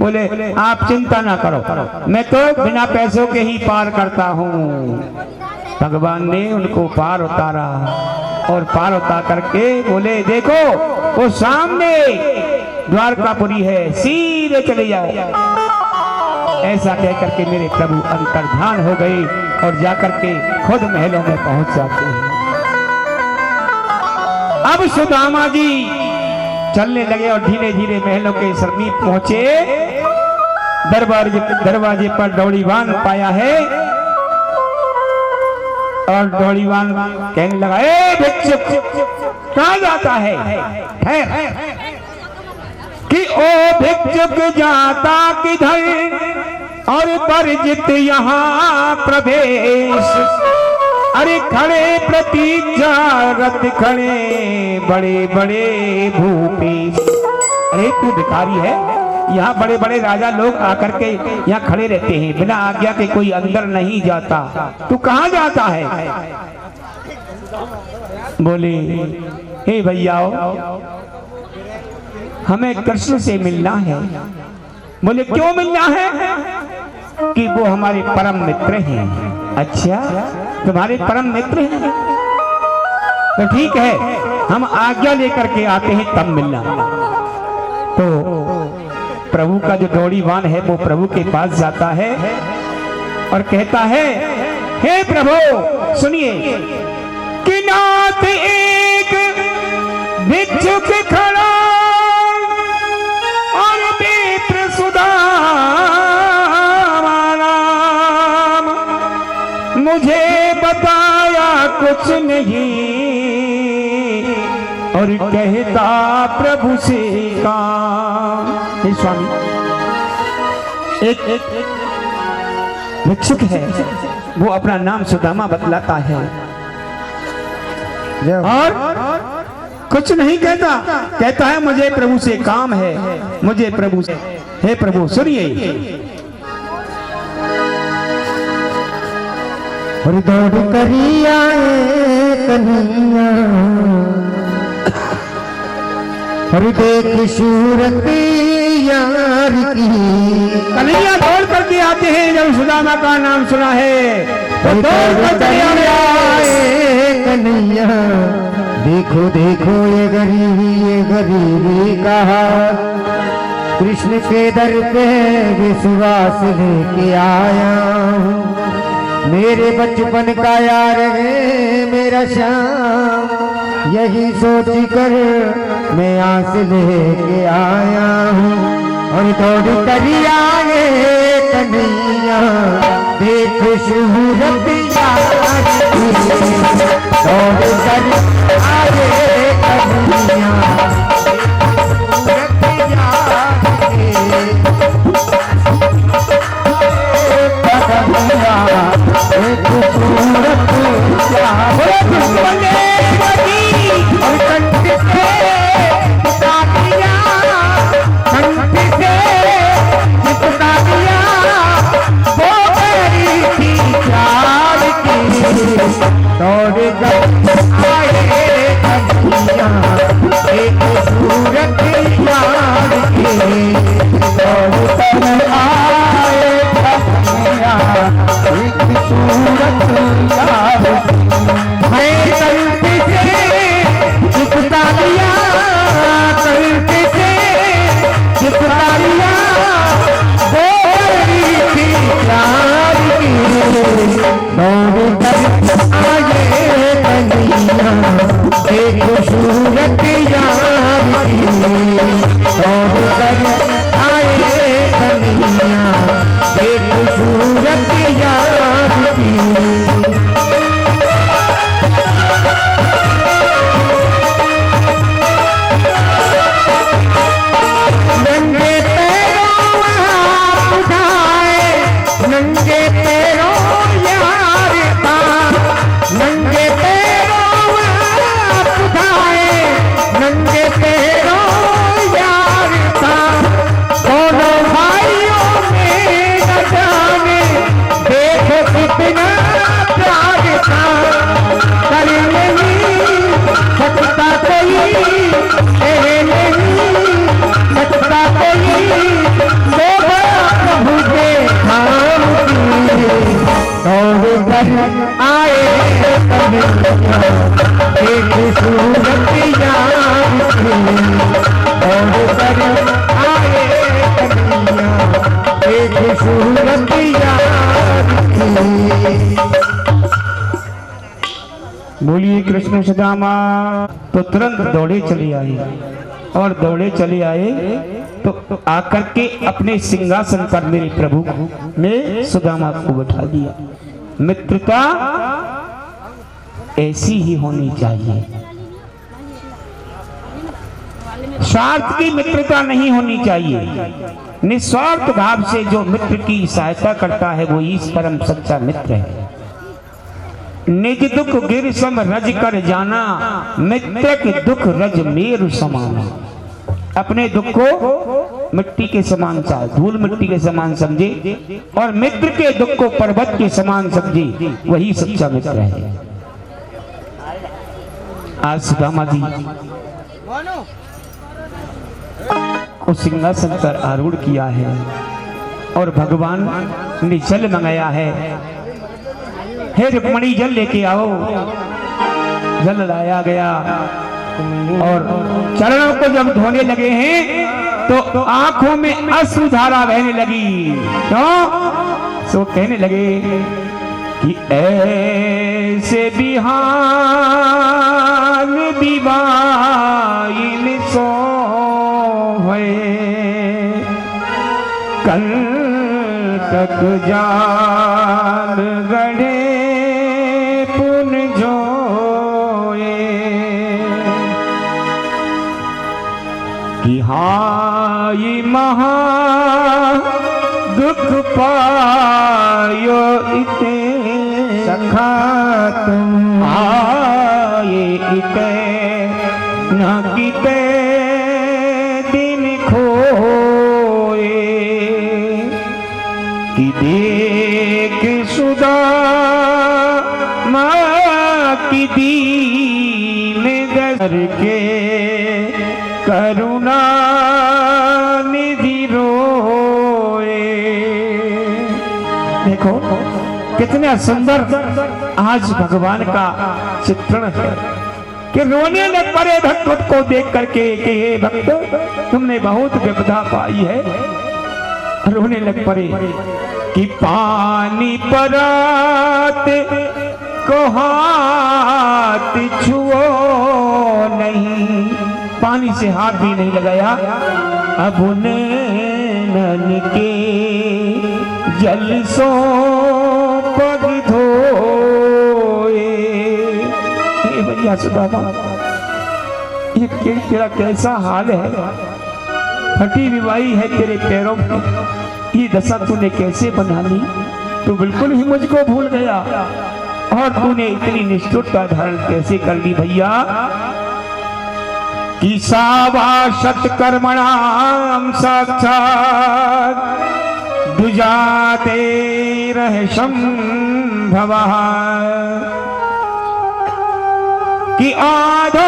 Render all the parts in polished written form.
बोले आप चिंता ना करो, मैं तो बिना पैसों के ही पार करता हूँ। भगवान ने उनको पार उतारा और पार उतार करके बोले देखो वो सामने द्वारकापुरी है, सीधे चले जाओ। ऐसा कह करके मेरे प्रभु अंतर्धान हो गए और जाकर के खुद महलों में पहुंच जाते हैं। अब सुदामा जी चलने लगे और धीरे धीरे महलों के समीप पहुंचे। दरवाजे पर दौड़ीवान पाया है और दौड़ीवान कहने लगा ए भिक्षुक कहाँ जाता है? कि ओ भिक्षुक जाता किधर और परिचित यहाँ प्रवेश। अरे खड़े प्रतीक्षा रथ खड़े बड़े बड़े भूपेश। अरे तू भिखारी है, यहाँ बड़े बड़े राजा लोग आकर के यहाँ खड़े रहते हैं, बिना आज्ञा के कोई अंदर नहीं जाता, तू कहाँ जाता है? बोले हे भैया हमें कृष्ण से मिलना है। बोले क्यों मिलना है? कि वो हमारे परम मित्र हैं। अच्छा तुम्हारे परम मित्र हैं तो ठीक है, हम आज्ञा लेकर के आते हैं तब मिलना। तो प्रभु का जो दौड़ीवान है वो प्रभु के पास जाता है और कहता है हे प्रभु सुनिए कि नाथ एक भिक्षुक खड़ा और विप्र सुदामा नाम, मुझे बताया कुछ नहीं और कहता प्रभु से काम। हे स्वामी एक भिक्षुक है, वो अपना नाम सुदामा बतलाता है और कुछ नहीं कहता, कहता है मुझे प्रभु से काम है, मुझे प्रभु से। हे प्रभु सुनिए और दौड़ करी आए कन्हैया और देख सूरत यार की। कन्हैया दौड़ करके आते हैं जब सुदामा का नाम सुना है तो दौड़ करके आए कन्हैया। देखो देखो ये गरीबी कहा कृष्ण के दर पे विश्वास लेके आया हूँ। मेरे बचपन का यार है मेरा श्याम, यही सोच कर मैं आस लेके आया हूँ। और दौड़ कर आए कन्हैया देख सूरत यार की। दौड़ कर आए कन्हैया सूरत यार की। एक सूरत यार और कंठ से चिपका दिया, कंठ से चिपका दिया वो मेरी थी प्यार की। दौड़ कर आए कन्हैया कृष्ण सुदामा। तो तुरंत दौड़े चले आए और दौड़े चले आए तो आकर के अपने सिंहासन पर मेरे प्रभु ने सुदामा को बैठा दिया। मित्रता ऐसी ही होनी चाहिए, स्वार्थ की मित्रता नहीं होनी चाहिए। निस्वार्थ भाव से जो मित्र की सहायता करता है वो इस परम सच्चा मित्र है। निज दुख गिर सम रज कर जाना, मित्र के दुख रज मेरु समाना। अपने दुख को मिट्टी के समान चाहे, धूल मिट्टी के समान समझे और मित्र के दुख को पर्वत के समान समझे, वही सच्चा मित्र है। आज सुदामा जी को सिंहासन पर आरूढ़ किया है और भगवान ने जल मंगाया है। हे रुक्मणी जल लेके आओ। जल लाया गया और चरणों को जब धोने लगे हैं तो आंखों में अश्रुधारा बहने लगी। क्यों? सो कहने लगे कि ऐसे बिहान दिवाइन सो कल तक जान गढ़े पुन जोए कि हाय महा दुख पायो इते सखा तुम आए इते न किते कि देख सुदामा की दीन दर के करुणा निधि रोए। देखो कितना सुंदर आज भगवान का चित्रण है कि रोने लग पड़े भक्त को देख करके कि हे भक्त तुमने बहुत विपदा पाई है। रोने लग पड़े कि पानी परात को हाथ छुओ नहीं, पानी से हाथ भी नहीं लगाया। अब नैनन के जल सो पग धोए। भैया सुदामा ये तेरा कैसा हाल है? फटी विवाही है तेरे पैरों में, ये दशा तूने कैसे बना ली? तू बिल्कुल ही मुझको भूल गया और तूने इतनी निष्ठुरता धारण कैसे कर ली भैया? कि सावाशत कर्मणाम साक्षात् दुजाते रह संभवा कि आधो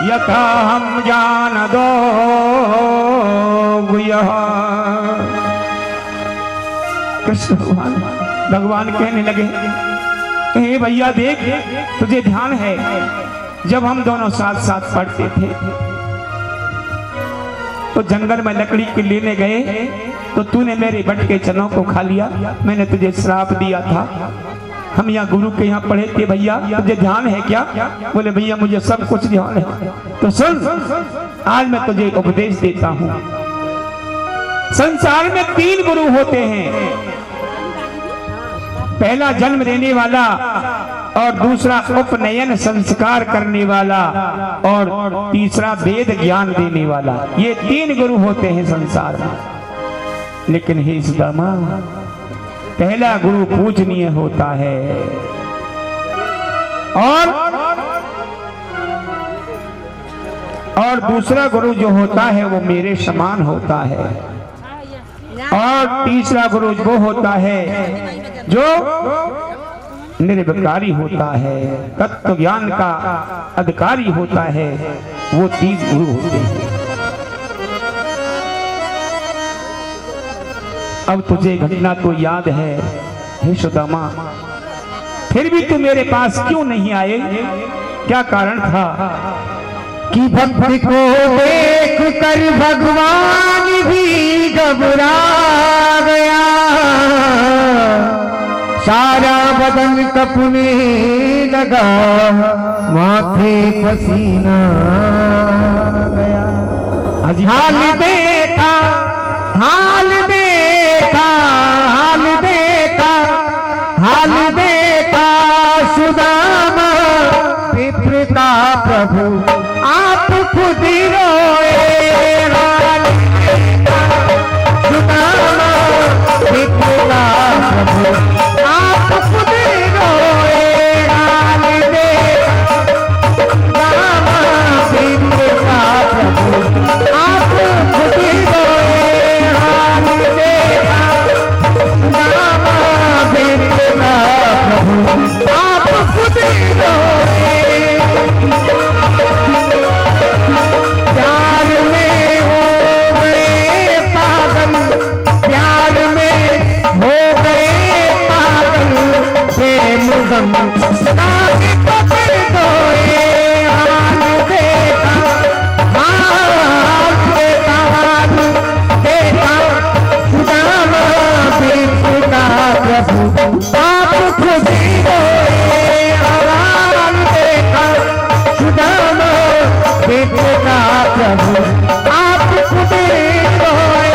यथा हम जान दो कृष्ण भगवान कहने लगे हे भैया देख तुझे ध्यान है जब हम दोनों साथ साथ पढ़ते थे तो जंगल में लकड़ी के लेने गए तो तूने मेरे बट के चनों को खा लिया। मैंने तुझे श्राप दिया था। हम यहाँ गुरु के यहाँ पढ़े थे भैया, तुझे ध्यान है क्या? बोले भैया मुझे सब कुछ ध्यान है। तो सुन आज मैं तुझे उपदेश देता हूँ। संसार में 3 गुरु होते हैं, पहला जन्म देने वाला और दूसरा उपनयन संस्कार करने वाला और तीसरा वेद ज्ञान देने वाला। ये 3 गुरु होते हैं संसार में। लेकिन हे सुदामा पहला गुरु पूजनीय होता है और दूसरा गुरु जो होता है वो मेरे समान होता है और तीसरा गुरु वो होता है जो निर्विकारी होता है, तत्व ज्ञान का अधिकारी होता है। वो 3 गुरु होते हैं। अब तुझे घटना तो याद है हे सुदामा, फिर भी तू मेरे पास क्यों नहीं आए? क्या कारण था? कि भक्त को देख कर भगवान भी घबरा गया सारा बदन कपने लगा, माथे पसीना गया। हाल देखा, हाल देखा, हाल देखा, हाल देखा सुदामा विप्र का प्रभु आप खुद ही रोए। हाल देखा सुदामा विप्र का प्रभु आप खुद ही रोए। हाल देखा सुदामा विप्र का प्रभु आप खुद ही रोए। हाल देखा सुदामा विप्र का प्रभु आप खुद ही रोए। प्यार में हो गए पागल, प्यार में हो गए पागल, प्रेम गम काहे पकड़ दोए। हाल देखा, हाल देखा, हाल देखा सुदामा विप्र का प्रभु आप खुद ही रोए। हाल देखा सुदामा विप्र का प्रभु आप खुद ही रोए।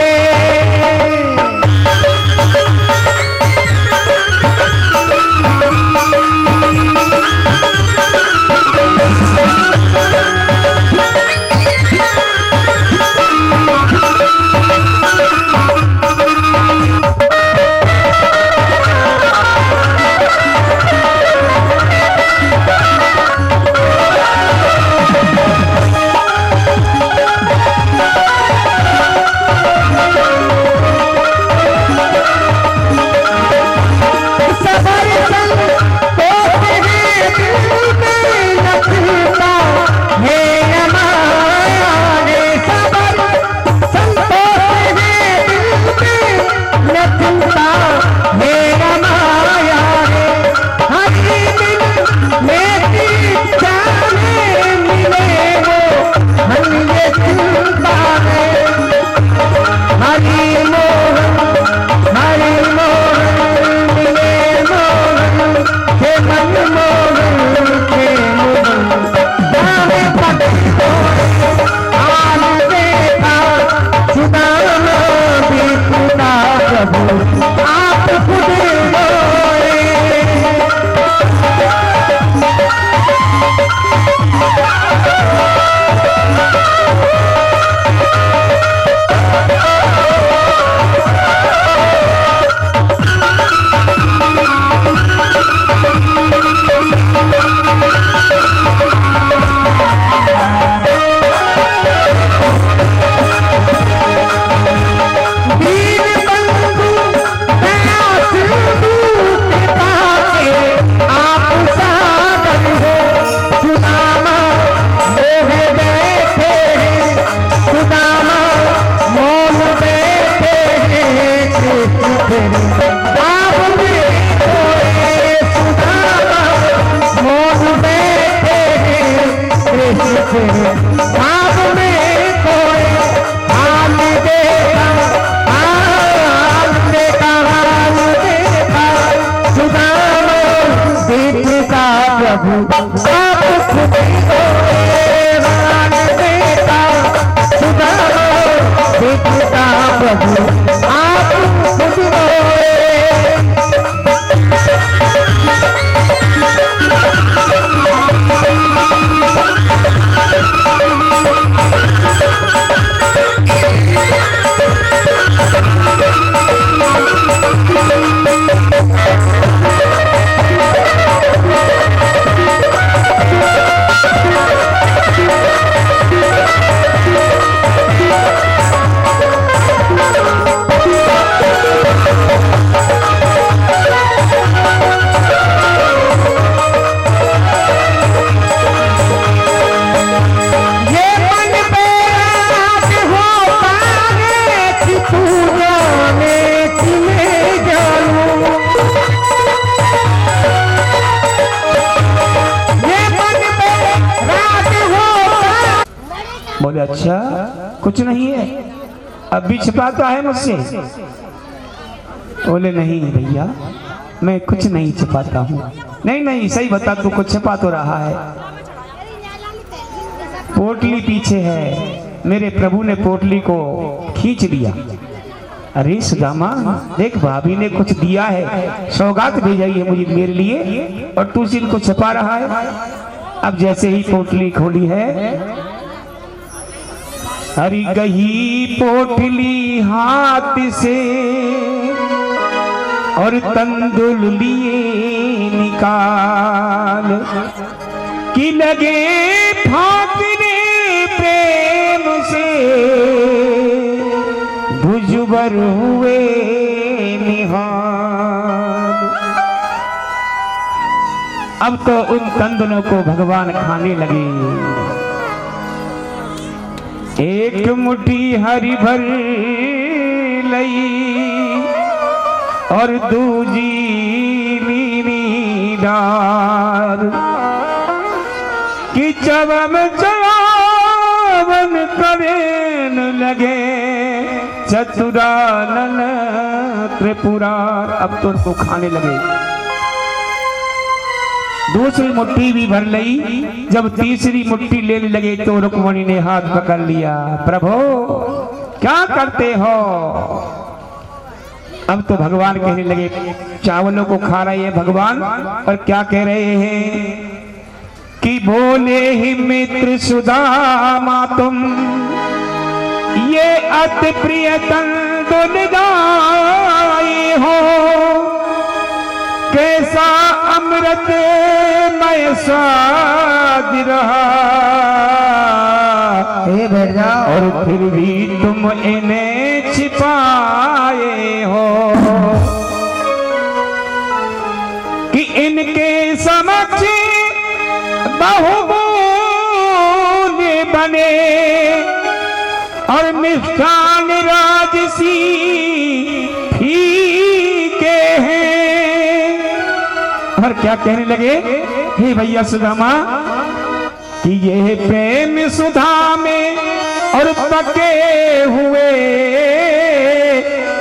बोले अच्छा कुछ नहीं है, अब भी छिपाता है मुझसे? बोले नहीं भैया, मैं कुछ नहीं छिपाता हूँ। नहीं नहीं सही बता, तू कुछ छिपा तो रहा है। पोटली पीछे है, मेरे प्रभु ने पोटली को खींच लिया। अरे सुदामा देख, भाभी ने कुछ दिया है, सौगात भेजाई है मुझे मेरे लिए, और तू इनको छिपा रहा है। अब जैसे ही पोटली खोली है, हरी गही पोटली हाथ से और तंदुल लिए निकाल कि लगे फाकने प्रेम से भुजबर हुए निहाल। अब तो उन तंदुलों को भगवान खाने लगे। एक मुट्ठी हरी भर लई और दूजी नीनी डार कि चवम चवन करेन लगे चतुरानन त्रिपुरार। अब तो उनको खाने लगे। दूसरी मुट्ठी भी भर लई, जब तीसरी मुट्ठी लेने लगे तो रुक्मणी ने हाथ पकड़ लिया। प्रभु क्या करते हो? अब तो भगवान कहने लगे, चावलों को खा रहे हैं भगवान, और क्या कह रहे हैं कि बोले ही मित्र सुदामा तुम ये अति प्रिय तंदुल गाए हो, कैसा अमृत मय स्वाद रहा, और फिर भी तुम इन्हें छिपाए हो कि इनके समक्ष बहुगुण बने और मिष्ठान राजसी फीके हैं। और क्या कहने लगे, हे भैया सुदामा कि ये प्रेम सुधा में और पके हुए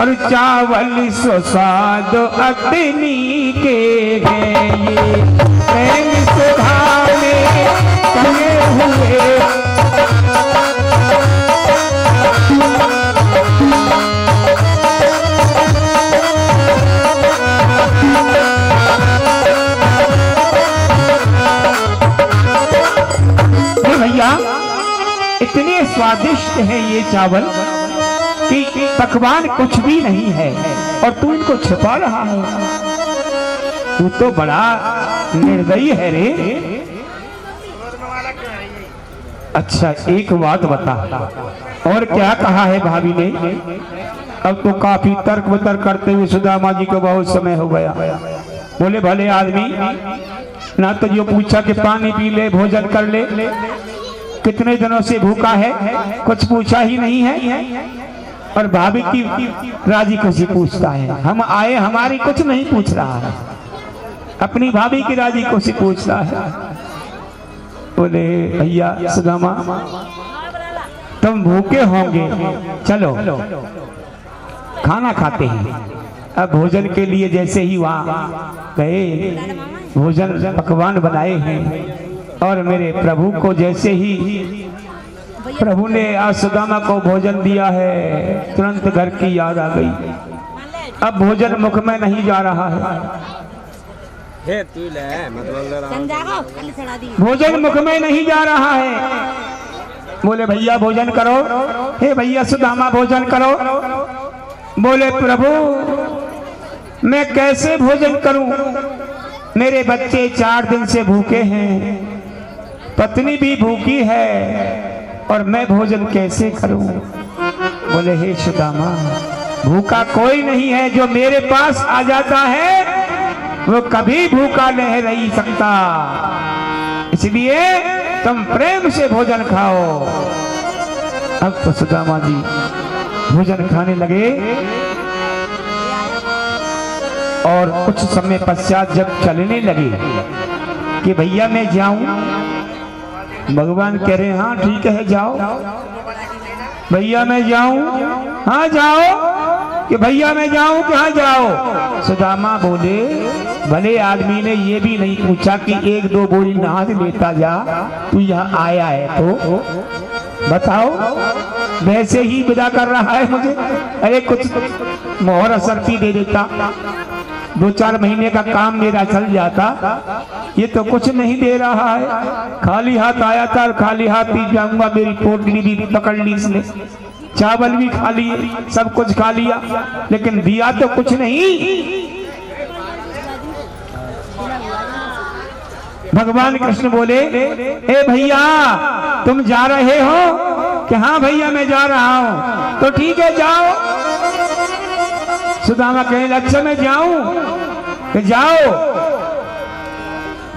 और चावल स्वाद अग्नि के हैं। ये प्रेम सुधा में पके हुए भैया इतने स्वादिष्ट है ये चावल कि पकवान कुछ भी नहीं है, और तू इनको छिपा रहा है। तू तो बड़ा निर्दयी है रे। अच्छा एक बात बता, और क्या कहा है भाभी ने? अब तो काफी तर्क वितर्क करते हुए सुदामा जी को बहुत समय हो गया। बोले भले आदमी, ना तो जो पूछा कि पानी पी ले, भोजन कर ले, कितने दिनों से भूखा है, कुछ पूछा ही नहीं है, और भाभी की राजी खुशी पूछता है। हम आए, हमारी कुछ नहीं पूछ रहा है, अपनी भाभी की राजी खुशी पूछता है। बोले भैया सुदामा तुम भूखे होंगे, चलो खाना खाते हैं। अब भोजन के लिए जैसे ही वहाँ गए, भोजन पकवान बनाए हैं, और मेरे प्रभु को जैसे ही प्रभु ने आज सुदामा को भोजन दिया है, तुरंत घर की याद आ गई। अब भोजन मुख में नहीं जा रहा है, भोजन मुख में नहीं जा रहा है। बोले भैया भोजन करो, हे भैया सुदामा भोजन करो। बोले प्रभु मैं कैसे भोजन करूं, मेरे बच्चे 4 दिन से भूखे हैं, पत्नी भी भूखी है, और मैं भोजन कैसे करूं? बोले हे सुदामा भूखा कोई नहीं है, जो मेरे पास आ जाता है वो कभी भूखा नहीं रह सकता, इसलिए तुम प्रेम से भोजन खाओ। अब तो सुदामा जी भोजन खाने लगे, और कुछ समय पश्चात जब चलने लगे कि भैया मैं जाऊं, भगवान कह रहे हाँ ठीक है जाओ। भैया मैं जाऊं, हाँ जाओ। कि भैया मैं जाऊं, कहाँ जाओ? सुदामा बोले भले आदमी ने ये भी नहीं पूछा कि एक दो बोरी नाद लेता जा, तू यहाँ आया है तो बताओ, वैसे ही विदा कर रहा है मुझे। अरे कुछ मोहर असरती दे देता, 2-4 महीने का काम मेरा चल जाता। ये तो कुछ नहीं दे रहा है, खाली हाथ आया था और खाली हाथ ही जाऊंगा। मेरी पोटली भी पकड़ ली इसने, चावल भी खा लिए, सब कुछ खा लिया, लेकिन दिया तो कुछ नहीं। भगवान कृष्ण बोले ए भैया तुम जा रहे हो? कि हाँ भैया मैं जा रहा हूं। तो ठीक है जाओ। सुदामा कहने लगे अच्छा मैं जाऊं? कि जाओ।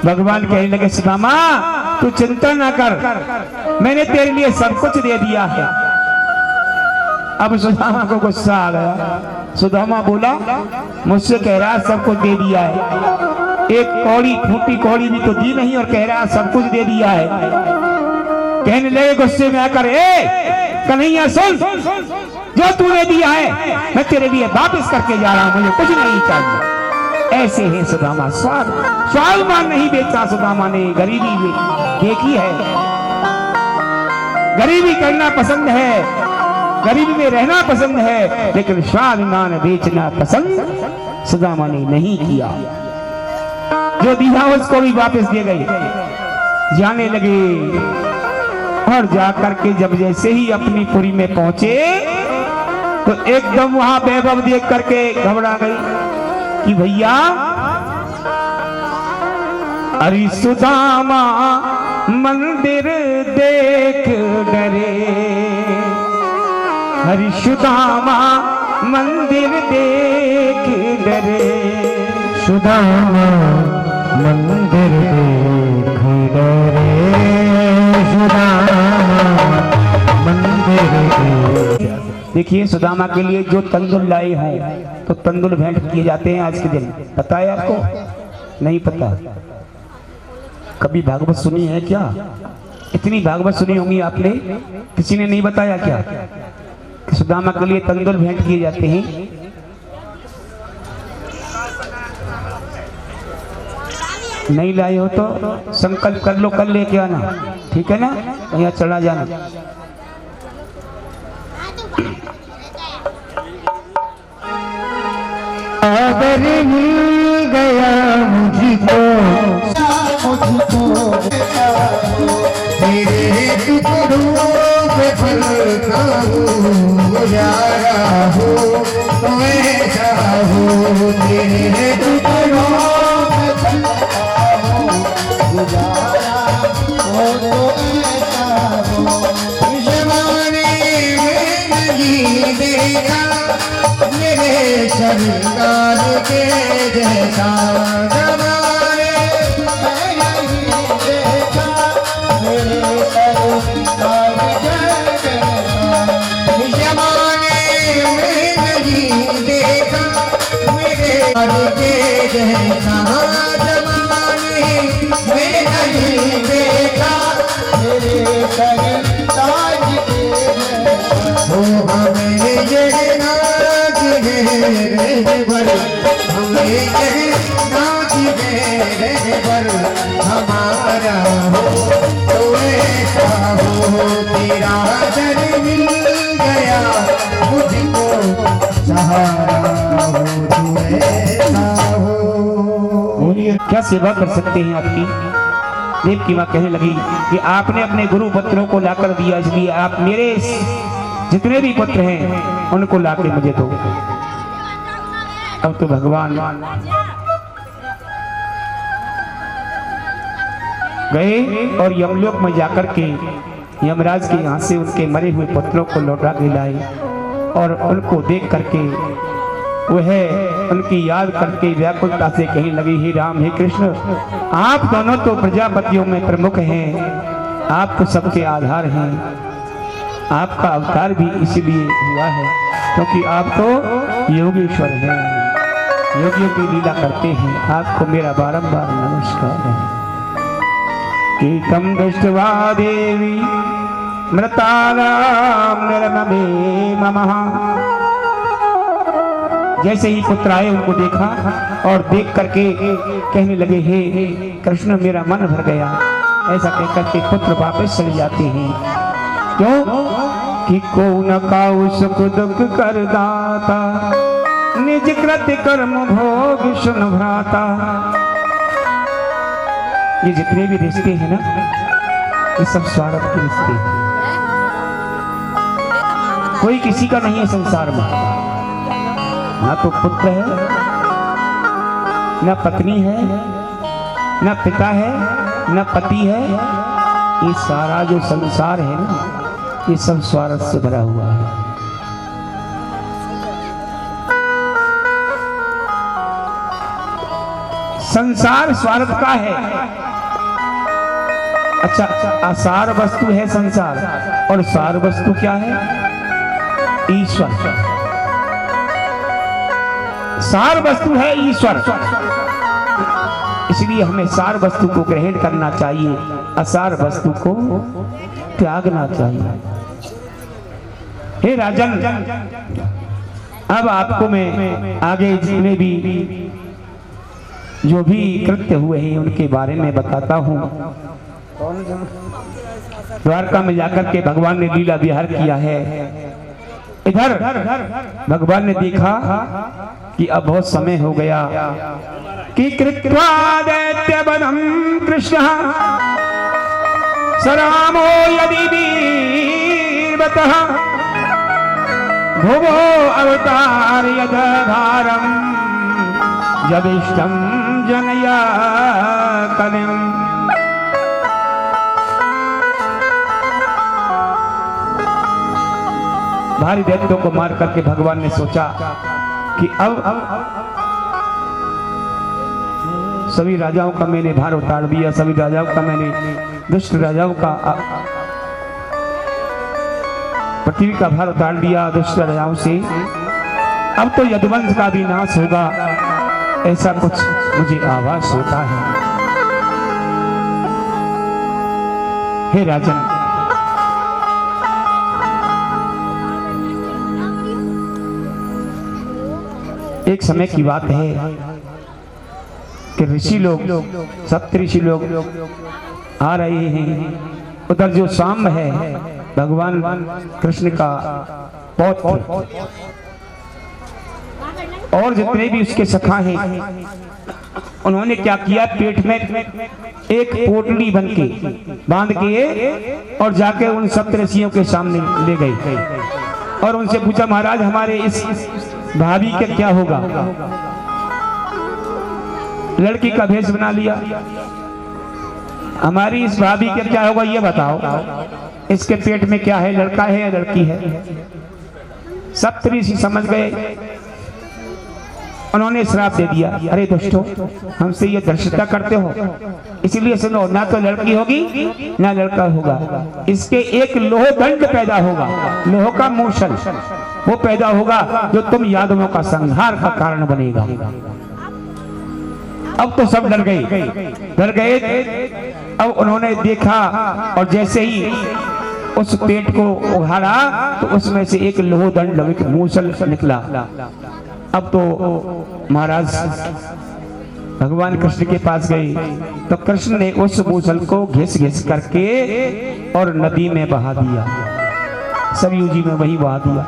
भगवान कहने लगे सुदामा तू चिंता ना कर, मैंने तेरे लिए सब कुछ दे दिया है। अब सुदामा को गुस्सा आ गया। सुदामा बोला मुझसे कह रहा सब कुछ दे दिया है, एक कौड़ी फूटी कौड़ी भी तो दी नहीं और कह रहा सब कुछ दे दिया है। कहने लगे गुस्से में आकर ए कन्हैया सुन, जो तूने दिया है मैं तेरे लिए वापस करके जा रहा हूं, मुझे कुछ नहीं चाहिए। ऐसे है सुदामा, स्वाभिमान नहीं बेचा सुदामा ने, गरीबी देखी है, गरीबी करना पसंद है, गरीबी में रहना पसंद है, लेकिन स्वाभिमान बेचना पसंद सुदामा ने नहीं किया। जो दिया उसको भी वापस दे गए। जाने लगे और जाकर के जब जैसे ही अपनी पुरी में पहुंचे तो एकदम वहां वैभव देख करके घबरा गई कि भैया अरे सुदामा मंदिर देख डरे, हरि सुदामा मंदिर देख डरे, सुदामा मंदिर देख डरे, सुदामा मंदिर देख। देखिए सुदामा के लिए जो तंदुल लाए हैं तो तंदुल भेंट किए जाते हैं आज के दिन, पता है आपको? नहीं पता? कभी भागवत सुनी है क्या? इतनी भागवत सुनी होंगी आपने, किसी ने नहीं बताया क्या कि सुदामा के लिए तंदुल भेंट किए जाते हैं? नहीं लाए हो तो संकल्प कर लो, कल लेके आना, ठीक है ना? यहाँ चढ़ा जाना। अगर मिल गया मुझको तेरे टुकड़ों पे फलता हूँ, यारा हो तो ऐसा हो, तेरे टुकड़ों पे फलता हूँ, गुजारा हो तो ऐसा हो। जमाने में नहीं देखा मेरे सरकार के जैसा, जमाने में नहीं देखा मेरे सरकार के जैसा, जमाने में नहीं देखा मेरे सरकार के जैसा, जमाने में नहीं देखा मेरे सरकार के जैसा। हो हमें ये नाच रे बर, हमें ये नाच रे बर, हमारा हो तो ऐसा हो, तेरा दर मिल गया मुझको सहारा हो तो ऐसा हो। क्या सेवा कर सकते हैं आपकी? देव की माँ कहने लगी कि आपने अपने गुरु पुत्रों को लाकर दिया, इसलिए आप मेरे जितने भी पुत्र हैं उनको लाके मुझे दो। अब तो भगवान गए और यमलोक में जाकर के यमराज के यहाँ से उनके मरे हुए पुत्रों को लौटा के लाए और उनको देख करके वह उनकी याद करके व्याकुलता से कहने लगी हे राम हे कृष्ण, आप दोनों तो प्रजापतियों में प्रमुख हैं, आप तो सबके आधार हैं, आपका अवतार भी इसीलिए हुआ है क्योंकि आप तो योगेश्वर हैं, योगियों की लीला करते हैं। आपको मेरा बारंबार नमस्कार है। कीर्तम दृष्ट्वा देवी मृतानां निर्ममे ममः जैसे ही पुत्र आए उनको देखा और देख करके कहने लगे, हे कृष्ण मेरा मन भर गया। ऐसा कहकर के पुत्र वापस चले जाते हैं। क्यों कि को न काऊ सुख दुख कर दाता, निज कृत्य कर्म भोग सुन भ्राता। ये जितने भी रिश्ते हैं ना, ये सब स्वार्थ के रिश्ते हैं। कोई किसी का नहीं है संसार में, ना तो पुत्र है, ना पत्नी है, ना पिता है, ना पति है। ये सारा जो संसार है ना, ये सब स्वार्थ से भरा हुआ है। संसार स्वार्थ का है। अच्छा, आसार वस्तु है संसार, और सार वस्तु क्या है? ईश्वर। सार वस्तु है ईश्वर, इसलिए हमें सार वस्तु को ग्रहण करना चाहिए, असार वस्तु को त्यागना चाहिए। हे राजन, अब आपको मैं आगे जितने भी जो भी कृत्य हुए हैं उनके बारे में बताता हूँ। द्वारका में जाकर के भगवान ने लीला विहार किया है। इधर भगवान ने देखा कि अब बहुत समय हो गया कि कृत्वा दैत्यवधं कृष्ण सरामो यदि वीरवतः भुवो अवतार यदधारं जविष्टं जनया कलिम्। भारी दैत्यों को मार करके भगवान ने सोचा कि अब सभी राजाओं का मैंने भार उतार दिया, सभी राजाओं का मैंने, दुष्ट राजाओं का पृथ्वी का भार उतार दिया दुष्ट राजाओं से। अब तो यदुवंश का भी नाश होगा, ऐसा कुछ मुझे आभास होता है। हे राजन, एक समय की बात है कि ऋषि लोग, सप्त ऋषि लोग आ रहे हैं। उधर जो सांब है भगवान कृष्ण का पौत्र, और जितने भी उसके सखा हैं, उन्होंने क्या किया, पेट में एक पोटली बांध के और जाके उन सप्त ऋषियों के सामने ले गए और उनसे पूछा, महाराज हमारे इस भाभी का क्या होगा? लड़की का भेष बना लिया, हमारी इस भाभी का क्या होगा ये बताओ, इसके पेट में क्या है, लड़का है या लड़की है? सप्त ऋषि समझ गए, उन्होंने श्राप दे दिया, अरे दुष्टो हमसे ये धर्षता करते हो, इसलिए सुनो, ना तो लड़की होगी ना लड़का होगा, इसके एक लोह दंड पैदा होगा, लोह का मूसल वो पैदा होगा जो तुम यादवों का संहार का कारण बनेगा। अब तो सब डर गए। अब उन्होंने देखा और जैसे ही उस पेट को उघाड़ा तो उसमें से एक लोह दंड मूसल निकला। अब तो महाराज भगवान कृष्ण के पास गए तो कृष्ण ने उस मूसल को घिस करके और नदी में बहा दिया, सरयू जी में वही बहा दिया।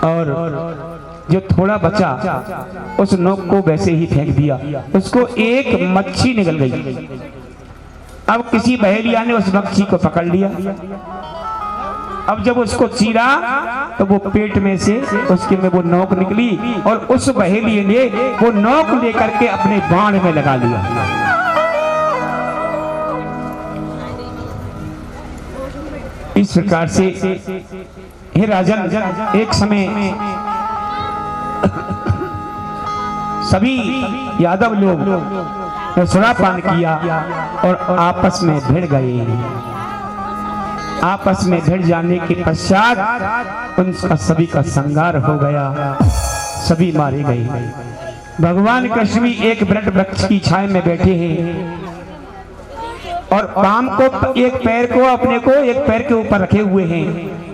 और जो थोड़ा बचा उस नोक को वैसे ही फेंक दिया, उसको एक मच्छी निकल गई। अब किसी बहेलिया ने उस मच्छी को पकड़ लिया। अब जब उसको चीरा तो वो पेट में से उसके में वो नोक निकली और उस बहेलिये ने वो नोक लेकर के अपने बाण में लगा लिया। इस प्रकार से हे राजन, एक समय सभी यादव लोग सुरापान किया और आपस में भिड़ गए। आपस में भिड़ जाने के पश्चात उनका सभी का संहार हो गया, सभी मारे गए। भगवान कृष्ण भी एक वृक्ष वृक्ष की छाया में बैठे हैं और पाम को एक पैर को अपने को एक पैर के ऊपर रखे हुए हैं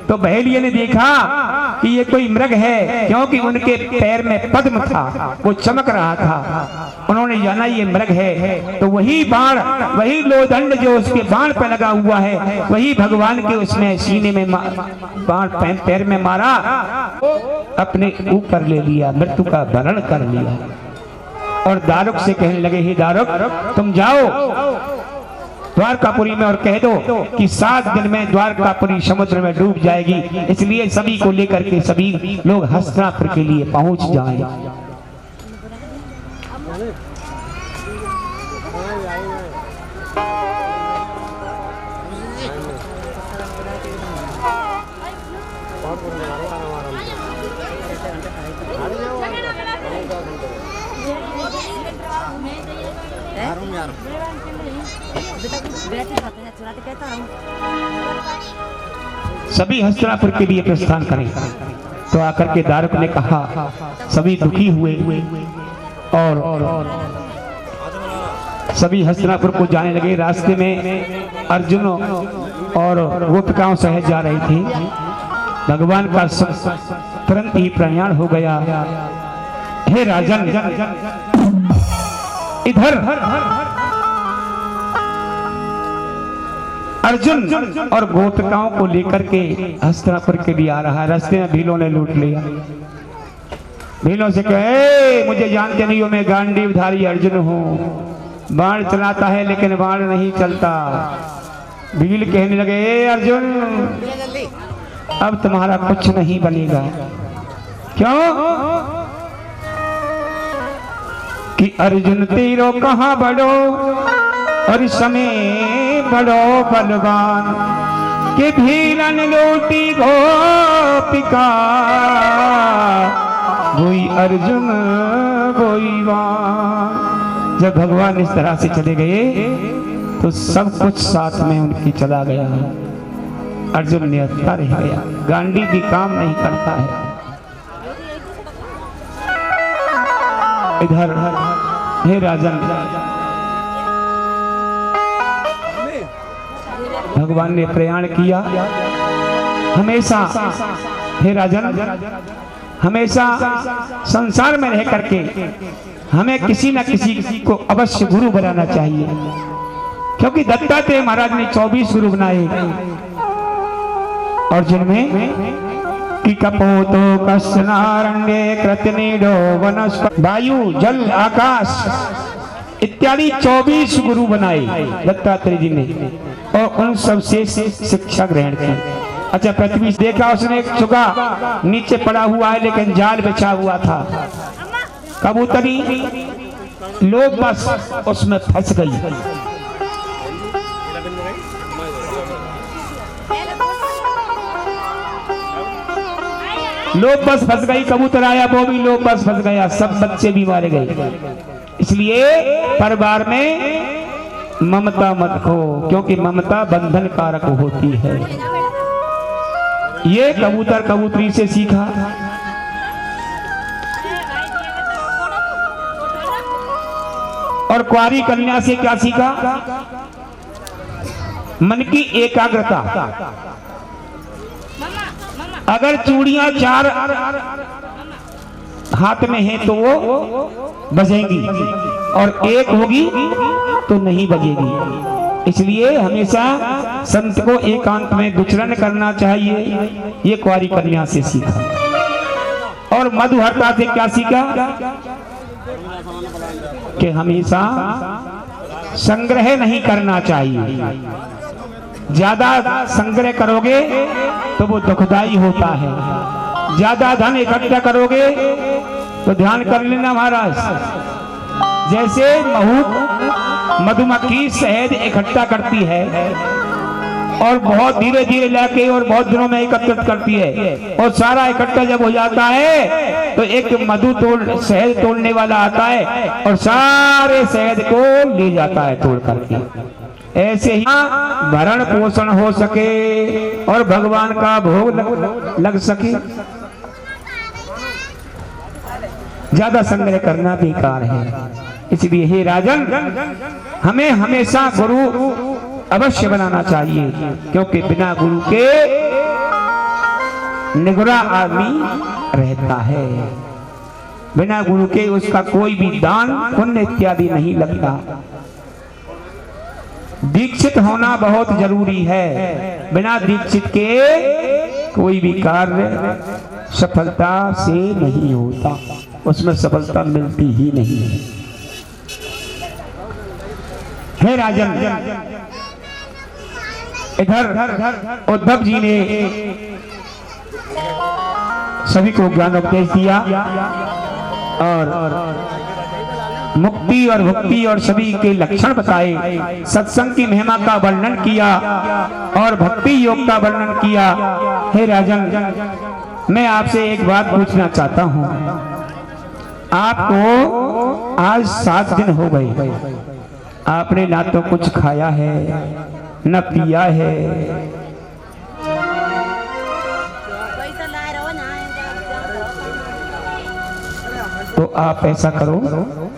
तो बहेलिये ने देखा कि ये कोई मृग है, क्योंकि उनके पैर में पद्म था, वो चमक रहा था। उन्होंने जाना ये मृग है, तो वही बाण, वही लोदंड जो उसके बाण पे लगा हुआ है, वही भगवान के उसमें सीने में बाण पैर में मारा, अपने ऊपर ले लिया, मृत्यु का वरण कर लिया। और दारुक से कहने लगे, हे दारुक, तुम जाओ द्वारकापुरी में और कह दो कि 7 दिन में द्वारकापुरी समुद्र में डूब जाएगी, इसलिए सभी को लेकर के सभी लोग हस्तिनापुर के लिए पहुंच जाएं। सभी हस्तिनापुर के लिए प्रस्थान करें। तो आकर के दारुक ने कहा, सभी दुखी हुए और सभी हस्तिनापुर को जाने लगे। रास्ते में अर्जुन और गोपिकाओं सहित जा रही थी। भगवान का तुरंत ही प्रयाण हो गया। हे राजन, इधर अर्जुन और गोपिकाओं को लेकर के हस्तिनापुर के लिए आ रहा है। रास्ते में भीलों ने लूट लिया। भीलों से कहे, मुझे जानते नहीं हो, मैं गांडीवधारी अर्जुन हूँ, बाण चलाता है लेकिन बाण नहीं चलता। भील कहने लगे, ए अर्जुन, अब तुम्हारा कुछ नहीं बनेगा। क्यों? कि अर्जुन तेरो कहाँ बड़ो और समय बड़ो बलवान, कि भीलन लूटी गोपिका, वही अर्जुन वही वान। जब भगवान इस तरह से चले गए तो सब कुछ साथ में उनकी चला गया। अर्जुन ने अकेला रह गया। गांडी भी काम नहीं करता है। इधर हे राजन, भगवान ने प्रयाण किया। हमेशा हे राजन, हमेशा संसार में रह करके हमें किसी न किसी को अवश्य गुरु बनाना चाहिए, क्योंकि दत्तात्रेय महाराज ने 24 गुरु बनाए। और जिनमें कि कपोतो कस्नारण्ये कृतनीडो वनस्पति, वायु जल आकाश इत्यादि 24 गुरु बनाए दत्तात्रेय जी ने, और उन सब से शिक्षा ग्रहण की। अच्छा, पृथ्वी देखा उसने, एक चुका नीचे पड़ा हुआ है लेकिन जाल बिछा हुआ था। कबूतरी लोग बस उसमें फंस गई। लोग बस फंस गई। कबूतर आया, वो भी लोग बस फंस गया। सब बच्चे भी मारे गए। इसलिए परिवार में ममता मत खो, क्योंकि ममता बंधन कारक होती है। ये कबूतर कबूतरी से सीखा। और कुंवारी कन्या से क्या सीखा? मन की एकाग्रता। अगर चूड़ियां 4 हाथ में हैं तो वो बजेंगी, और एक होगी तो नहीं बजेगी। इसलिए हमेशा संत को एकांत में विचरण करना चाहिए। ये कुंवारी कन्या से सीखा। और मधुहरता से क्या सीखा? कि हमेशा संग्रह नहीं करना चाहिए। ज्यादा संग्रह करोगे तो वो दुखदाई होता है। ज्यादा धन इकट्ठा करोगे तो ध्यान कर लेना महाराज, जैसे मधुमक्खी शहद इकट्ठा करती है और बहुत धीरे धीरे लाके और बहुत दिनों में एकत्रित करती है, और सारा इकट्ठा जब हो जाता है तो एक शहद तोड़ने वाला आता है और सारे शहद को ले जाता है तोड़ करके। ऐसे ही भरण पोषण हो सके और भगवान का भोग लग सके। ज्यादा संग्रह करना बेकार है। इसलिए हे राजन, हमें हमेशा गुरु अवश्य बनाना चाहिए, क्योंकि बिना गुरु के निगुरा आदमी रहता है। बिना गुरु के उसका कोई भी दान पुण्य इत्यादि नहीं लगता। दीक्षित होना बहुत जरूरी है। बिना दीक्षित के कोई भी कार्य सफलता से नहीं होता, उसमें सफलता मिलती ही नहीं है। हे राजन, इधर उद्धव जी ने सभी को ज्ञान उपदेश दिया और मुक्ति और भक्ति और सभी के लक्षण बताए, सत्संग की महिमा का वर्णन किया और भक्ति योग का वर्णन किया। हे राजन, मैं आपसे एक बात पूछना चाहता हूँ। आपको आज 7 दिन हो गए, आपने ना तो कुछ खाया है न पिया है। तो आप ऐसा करो,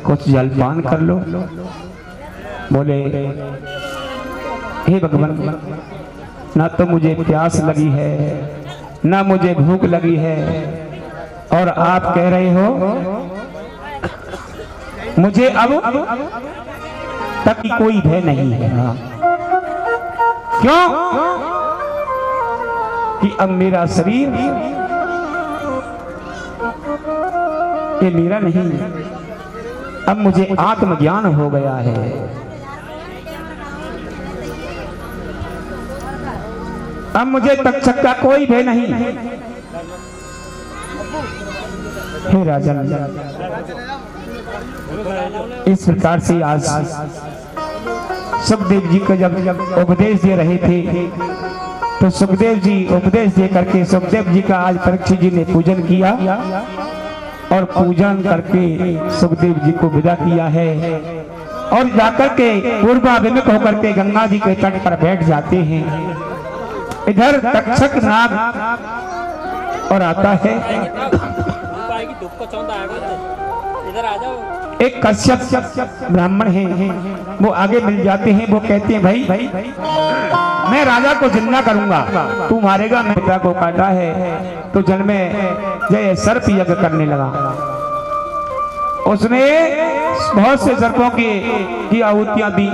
कुछ जलपान कर लो। बोले, हे भगवान, ना तो मुझे प्यास लगी है ना मुझे भूख लगी है, और आप कह रहे हो मुझे अब तक कोई भय नहीं है। क्यों? कि अब मेरा शरीर ये मेरा नहीं, अब मुझे आत्मज्ञान हो गया है। अब मुझे तक्षक का कोई भय नहीं। हे राजन, इस प्रकार से आज सुखदेव जी को जब उपदेश दे रहे थे तो सुखदेव जी उपदेश दे करके सुखदेव जी का आज परीक्षित जी ने पूजन किया और पूजन करके सुखदेव जी को विदा किया है और जाकर के पूर्वाभिमुख होकर के गंगा जी के तट पर बैठ जाते हैं। इधर तक्षक नाग और आता है, एक कश्यप ब्राह्मण है, वो आगे मिल जाते हैं। वो कहते हैं, भाई मैं राजा को जिंदा करूंगा, तू मारेगा। मैं पिता को काटा है तो जल में जय सर्प यज्ञ करने लगा। उसने बहुत से सर्पों की आहुतियां दी,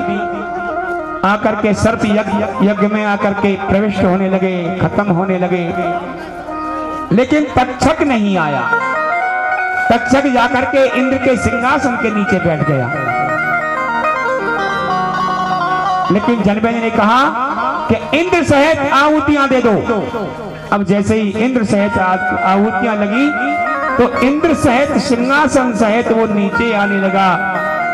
आकर के सर्प यज्ञ में आकर के प्रविष्ट होने लगे, खत्म होने लगे। लेकिन तक्षक नहीं आया। तक्षक जाकर के इंद्र के सिंहासन के नीचे बैठ गया। लेकिन जनमेजय ने कहा कि इंद्र सहित आहुतियां दे दो। अब जैसे ही इंद्र सहित आहुतियां लगी तो इंद्र सहित सिंहासन सहित वो नीचे आने लगा।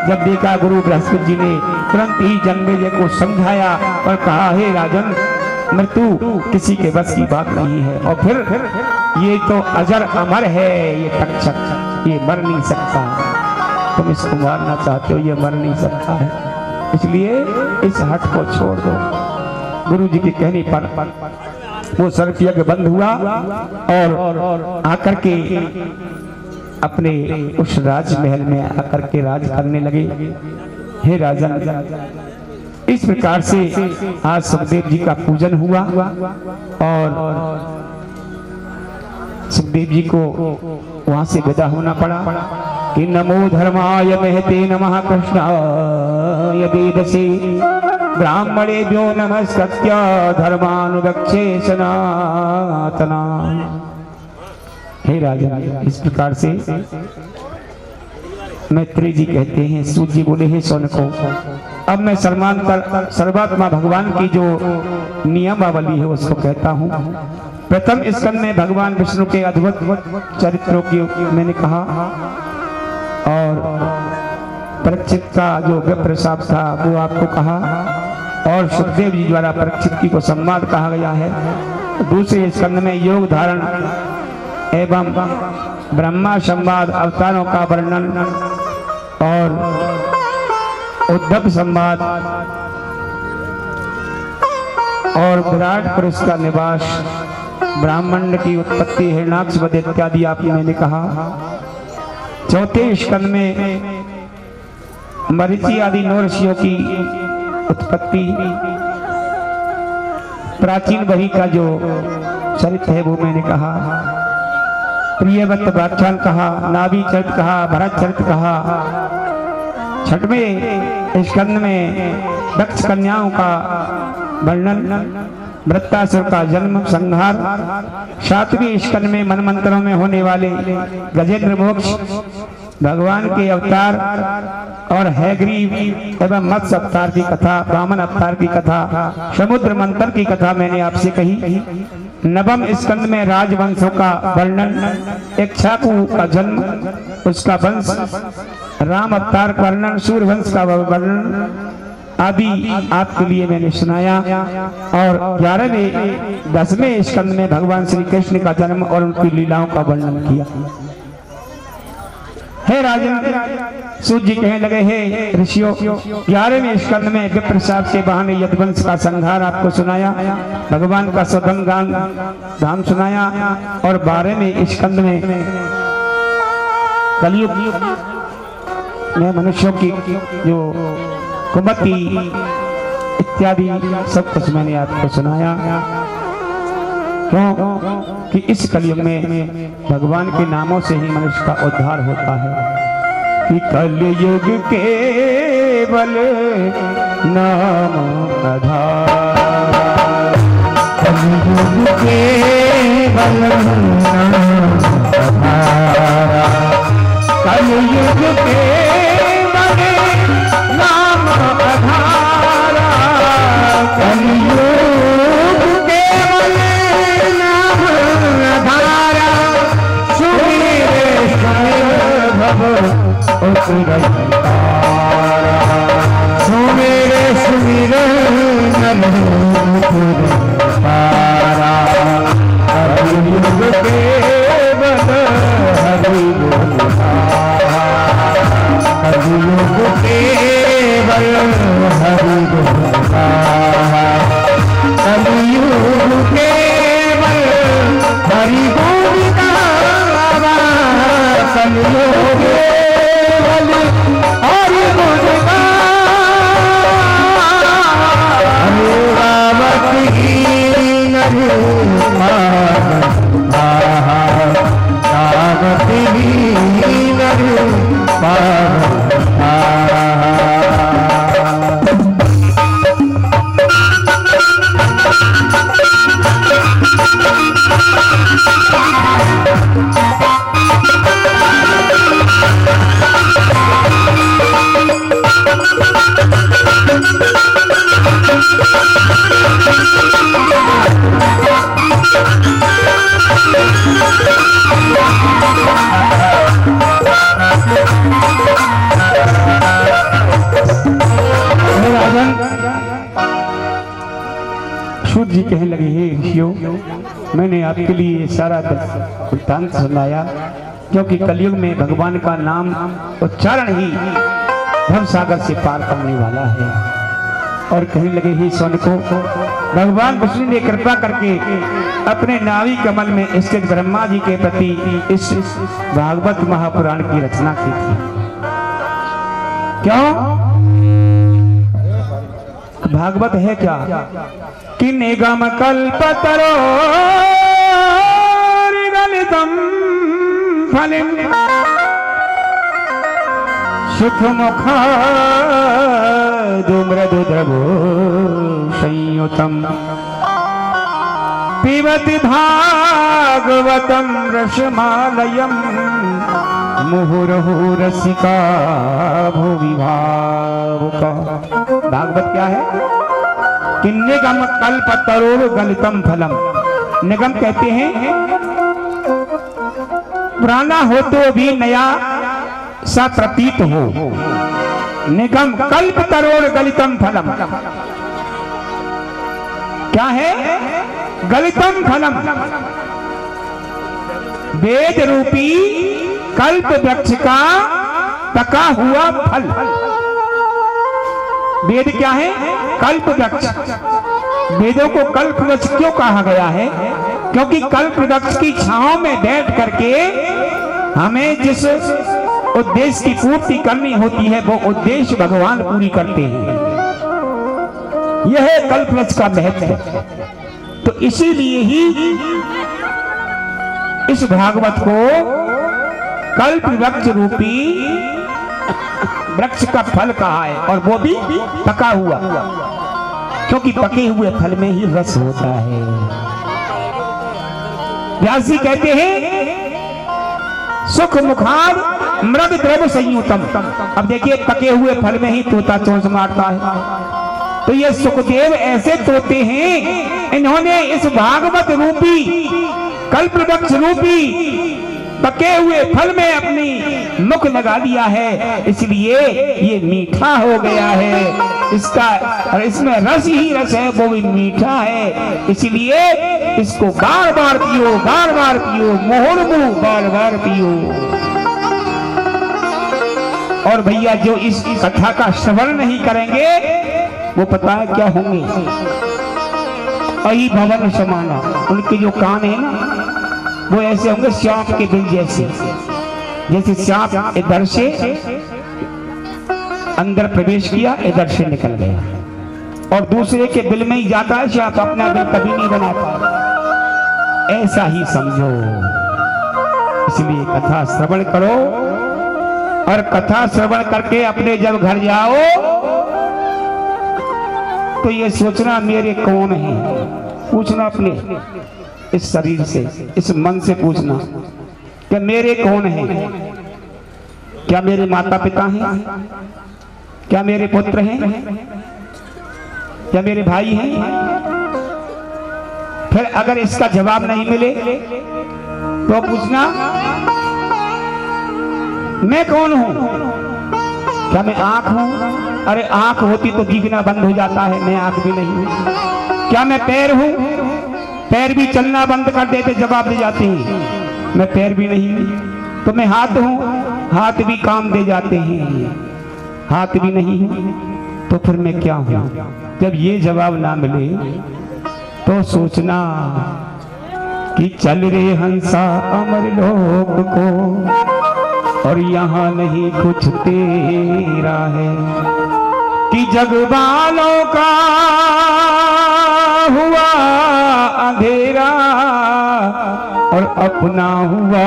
जब देखा गुरु बृहस्पति जी ने तुरंत ही जनमेजय को समझाया और कहा, हे राजन, मृत्यु किसी के बस की बात नहीं है। और फिर ये तो अजर अमर है, ये तक्षक, ये मर नहीं सकता। तुम इसको मारना चाहते हो, ये मर नहीं सकता है, इसलिए इस हट को छोड़ दो। गुरु जी के कहने पर वो सर्प यज्ञ बंद हुआ और आकर के अपने उस राजमहल में आकर के राज करने लगे। हे राजन, इस प्रकार से आज सुखदेव जी का पूजन हुआ और सुखदेव जी को वहां से विदा होना पड़ा कि नमो धर्माय महते नमः कृष्णाय वेदसे ब्राह्मणेभ्यो नमस्कृत्य धर्मानुरक्षे सनातना। हे राजन, इस प्रकार से मैत्री जी कहते हैं, सूत जी बोले, हे सोन को अब मैं सर्वात्मा भगवान की जो नियमावली है उसको कहता हूँ। प्रथम स्कंद में भगवान विष्णु के अद्भुत चरित्रों की मैंने कहा और परीक्षित का जो विप्रशाप था वो आपको कहा और सुखदेव जी द्वारा परीक्षित की को संवाद कहा गया है। दूसरे स्कंद में योग धारण एवं ब्रह्मा संवाद अवतारों का वर्णन और उद्धव संवाद और विराट पुरुष का निवास, ब्राह्मण की उत्पत्ति, हिरण्याक्ष वध इत्यादि आपने मैंने कहा। चौथे स्कंद में मरीचि आदि नौ ऋषियों की उत्पत्ति, प्राचीन बही का जो चरित्र है वो मैंने कहा, प्रियवत व्याख्यान कहा, नाभि चरित कहा, भरत चरित कहा। छठवें स्कंद में दक्ष कन्याओं का वर्णन, वृत्तासुर का जन्म संहार। सातवें स्कंद में मन मंत्रों में होने वाले गजेंद्र मोक्ष, भगवान के अवतार और हैग्रीव एवं मत्स्य अवतार की कथा, ब्राह्मण अवतार की कथा, समुद्र मंथन की कथा मैंने आपसे कही। नवम स्कंद में राजवंशों का वर्णन, इक्ष्वाकु का जन्म, उसका वंश, राम अवतार का वर्णन, सूर्यवंश का वर्णन आदि आपके लिए मैंने सुनाया। और 11वें 10वें स्कंद में भगवान श्री कृष्ण का जन्म और उनकी लीलाओं का वर्णन किया। हे राजन, सूर्य जी कहने लगे, हे ऋषियों, 11वें स्कंद में विप्रसाद के बहाने यदुवंश का संहार आपको सुनाया, भगवान का स्वधम गान धाम सुनाया। और 12वें स्कंद में कलयुग में मनुष्यों की जो कुमति इत्यादि सब कुछ मैंने आपको सुनाया। क्यों कि इस कलयुग में भगवान के नामों से ही मनुष्य का उद्धार होता है। कि कलयुग केवल नाम आधार, कलयुग केवल नाम आधार, कलयुग केवल नाम आधार, कलयुग केवल नाम आधार। सुमिर भव सुमिर सुमिर नर पारा, कलयुग केवल हरि बोला, कलयुग केवल हरि बोला, कलयुग केवल हरि बोला, कलयुग केवल हरि बोला। सूर्य जी कहने लगे, हे ऋषियों, मैंने आपके लिए सारा वृत्तांत सुनाया, क्योंकि कलयुग में भगवान का नाम उच्चारण ही भव सागर से पार करने वाला है। और कहने लगे, हे सोनको, भगवान विष्णु ने कृपा करके अपने नाभि कमल में स्थित ब्रह्मा जी के प्रति इस भागवत महापुराण की रचना की थी। क्यों? भागवत है क्या कि निगम कल्पतरो गलितम फलिम सुख मुख मृदु द्रवो संयुतम पिबति भागवतम रसमालयम मुहुर्हु रसिका भुवि भावुका। भागवत क्या है कि निगम कल्पतरो गलितम फलम। निगम कहते हैं पुराना हो तो भी नया सा प्रतीत हो। निगम कल्पतरोर गलितम फलम क्या है? गलितम फलम, वेद रूपी कल्प वृक्ष का पका हुआ फल। वेद क्या है? कल्प वृक्ष। वेदों को कल्प वृक्ष क्यों कहा गया है? क्योंकि कल्प वृक्ष की छांव में बैठ करके हमें जिस उद्देश्य की पूर्ति करनी होती है, वो उद्देश्य भगवान पूरी करते हैं। यह कल्प वृक्ष का महत्व है। तो इसीलिए ही इस भागवत को कल्प वृक्ष रूपी वृक्ष का फल कहा है, और वो भी पका हुआ, क्योंकि पके हुए फल में ही रस होता है। व्यास जी कहते हैं सुख मुखार मृग द्रव संयुतम। अब देखिए पके हुए फल में ही तोता चोंच मारता है, तो ये सुखदेव ऐसे तोते हैं, इन्होंने इस भागवत रूपी कल्प वृक्ष रूपी पके हुए फल में अपनी मुख लगा दिया है, इसलिए ये मीठा हो गया है। इसका और इसमें रस ही रस है, वो भी मीठा है, इसलिए इसको बार बार पियो, बार बार पियो, मुहुर्मुहु बार बार पियो। और भैया जो इस कथा का श्रवण नहीं करेंगे वो पता है क्या होंगे, अहि भवन समाना। उनके जो कान है ना वो ऐसे होंगे सांप के बिल जैसे, जैसे सांप इधर से अंदर प्रवेश किया, इधर से निकल गया, और दूसरे के बिल में ही जाता है सांप, अपना बिल कभी नहीं बनाता, ऐसा ही समझो। इसलिए कथा श्रवण करो, और कथा श्रवण करके अपने जब घर जाओ तो ये सोचना मेरे कौन है, पूछना अपने इस शरीर से, इस मन से पूछना कि मेरे कौन है। क्या मेरे माता पिता हैं? क्या मेरे पुत्र हैं? क्या मेरे भाई हैं? फिर अगर इसका जवाब नहीं मिले तो पूछना मैं कौन हूं? क्या मैं आंख हूं? अरे आंख होती तो दिखना बंद हो जाता है, मैं आंख भी नहीं हूं। क्या मैं पैर हूं? पैर भी चलना बंद कर देते, जवाब दे जाते हैं मैं पैर भी नहीं हूं। तो मैं हाथ हूं? हाथ भी काम दे जाते हैं, हाथ भी नहीं हूं। तो फिर मैं क्या हूं? जब ये जवाब ना मिले तो सोचना कि चल रे हंसा अमर लोक को, और यहाँ नहीं कुछ तेरा है, कि जग वालों का हुआ अंधेरा और अपना हुआ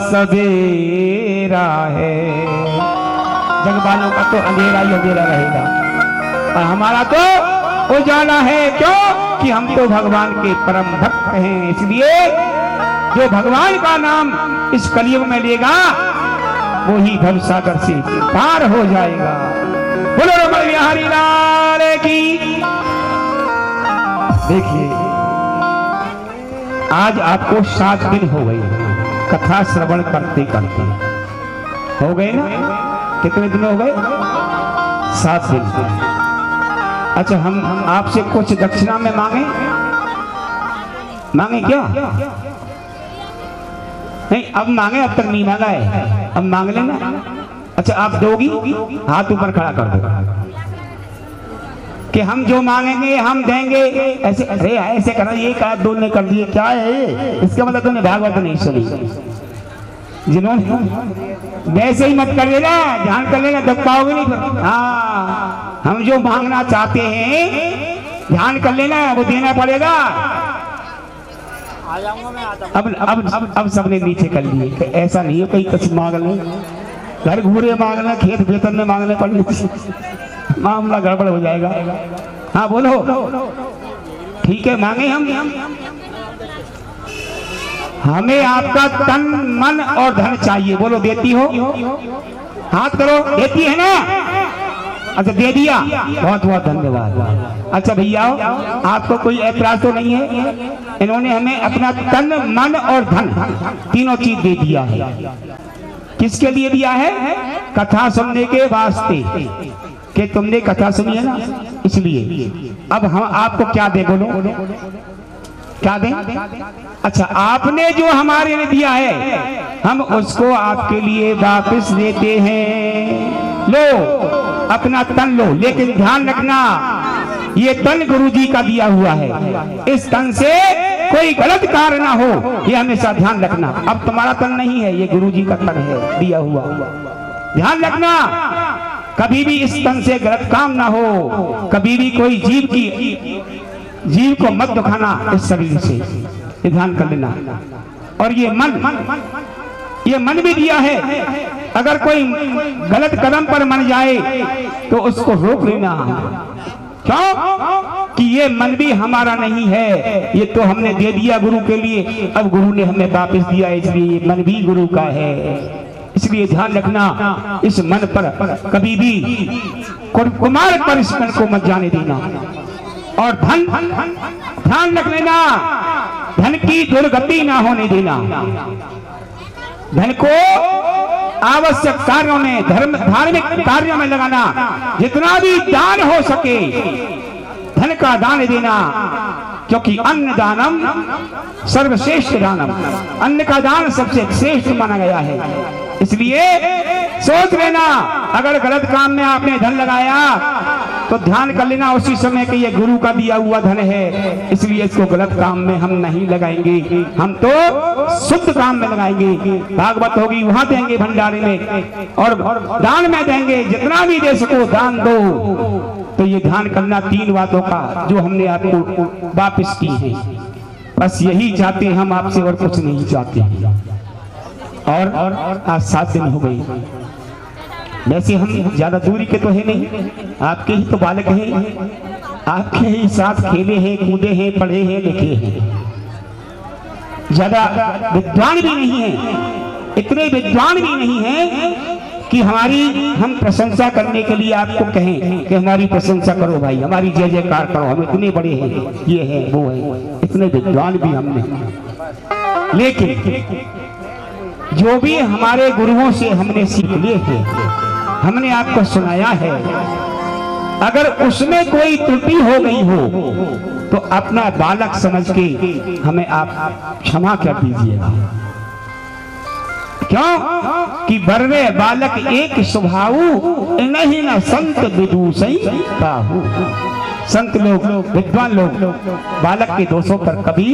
सवेरा है। जग वालों का तो अंधेरा ही अंधेरा रहेगा, और हमारा तो उजाला है। क्यों? कि हम तो भगवान के परम भक्त हैं। इसलिए जो भगवान का नाम इस कलयुग में लेगा वो ही भवसागर से पार हो जाएगा। बोलो रमण बिहारी लाल की। देखिए आज आपको 7 दिन हो गए कथा श्रवण करते करते, हो गए ना? कितने दिन हो गए? 7 दिन। अच्छा हम आपसे कुछ दक्षिणा में मांगे? मांगे क्या? नहीं अब मांगे, अब तक नहीं मांगा है, अब मांग लेना। अच्छा आप दोगी? हाथ ऊपर खड़ा कर दो कि हम जो मांगेंगे हम देंगे। ऐसे अरे ऐसे करना, ये कहा दो ने कर दिए, क्या है इसका मतलब? तुमने भागवत नहीं सुनी। जिन्होंने वैसे ही मत कर लेना, ध्यान कर लेना, दब पाओगे नहीं फिर। हाँ हम जो मांगना चाहते हैं ध्यान कर लेना, वो देना पड़ेगा। अब सबने नीचे कर लिए। ऐसा नहीं है कहीं कुछ मांग ले, घर घूरे मांगना, खेत वेतन में मांगने पड़ने, मामला गड़बड़ हो जाएगा। हाँ बोलो। ठीक है मांगे हम। हमें आपका तन मन और धन चाहिए। बोलो देती हो? हाथ करो, देती है ना? अच्छा दे दिया, बहुत बहुत धन्यवाद। अच्छा भैया आपको कोई ऐतराज तो नहीं है? इन्होंने हमें अपना तन मन और धन तीनों चीज दे दिया है। किसके लिए दिया है? कथा सुनने के वास्ते, कि तुमने कथा सुनी है ना, इसलिए। अब हम आपको क्या दे? बोलो क्या दें? अच्छा आपने जो हमारे लिए दिया है हम उसको आपके लिए वापस देते हैं। लो अपना तन लो, लेकिन ध्यान रखना ये तन गुरुजी का दिया हुआ है, इस तन से कोई गलत कार्य ना हो, ये हमेशा ध्यान रखना। अब तुम्हारा तन नहीं है, ये गुरुजी का तन है दिया हुआ, ध्यान रखना। कभी भी इस तन से गलत काम ना हो, कभी भी कोई जीव की जीव को मत दुखाना इस शरीर से, ये ध्यान कर लेना। और ये मन भी दिया है, अगर कोई गलत कदम पर मन जाए तो उसको रोक लेना। क्यों कि ये मन भी हमारा नहीं है, ये तो हमने दे दिया गुरु के लिए, अब गुरु ने हमें वापस दिया, इसलिए ये मन भी गुरु का है। इसलिए ध्यान रखना, इस मन पर कभी भी कुमार पर इस मन को मत जाने देना। और धन ध्यान रख लेना, धन की दुर्गति ना होने देना। धन को आवश्यक कार्यों में, धार्मिक कार्यों में लगाना। जितना भी दान हो सके धन का दान देना, क्योंकि अन्न दानम सर्वश्रेष्ठ दानम, अन्न का दान सबसे श्रेष्ठ माना गया है। इसलिए सोच लेना, अगर गलत काम में आपने धन लगाया तो ध्यान कर लेना उसी समय कि ये गुरु का दिया हुआ धन है, इसलिए इसको गलत काम में हम नहीं लगाएंगे, हम तो शुद्ध काम में लगाएंगे। भागवत होगी वहां देंगे भंडारे में, और दान में देंगे, जितना भी दे सको दान दो। तो ये ध्यान करना 3 बातों का जो हमने आपको वापस की है। बस यही चाहते हैं हम आपसे, और कुछ नहीं चाहते हैं। और आज 7 दिन हो गई, वैसे हम ज्यादा दूरी के तो है नहीं, आपके ही तो बालक हैं, आपके ही साथ खेले हैं, कूदे हैं, पढ़े हैं, लिखे हैं। ज्यादा विद्वान भी नहीं है, इतने विद्वान भी नहीं है कि हम प्रशंसा करने के लिए आपको कहें कि हमारी प्रशंसा करो भाई, हमारी जय जयकार करो, हम इतने बड़े हैं, ये है वो है, इतने विद्वान भी हम नहीं। लेकिन जो भी हमारे गुरुओं से हमने सीख लिए हैं, हमने आपको सुनाया है, अगर उसमें कोई त्रुटि हो गई हो तो अपना बालक समझ के हमें आप क्षमा कर दीजिएगा। क्यों कि बर्रे बालक एक स्वभाव नहीं न संत विदूषी काहू। संत लोग, विद्वान लोग बालक के दोषों पर कभी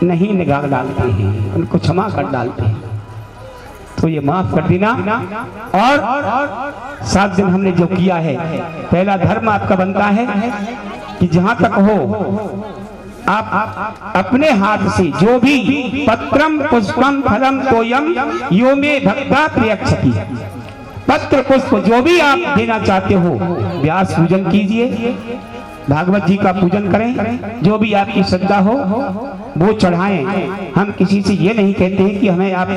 नहीं निगाह डालते हैं, उनको क्षमा कर डालते हैं। तो ये माफ कर देना। और 7 दिन हमने जो किया है, पहला धर्म आपका बनता है कि जहां तक हो आप अपने हाथ से जो भी पत्रम पुष्पम फलम तोयम यो में भक्ता प्रियक्षति, पत्र पुष्प जो भी आप देना चाहते हो, व्यास पूजन कीजिए, भागवत जी का पूजन करें, जो भी आपकी श्रद्धा हो वो चढ़ाएं। हम किसी से ये नहीं कहते हैं कि हमें आप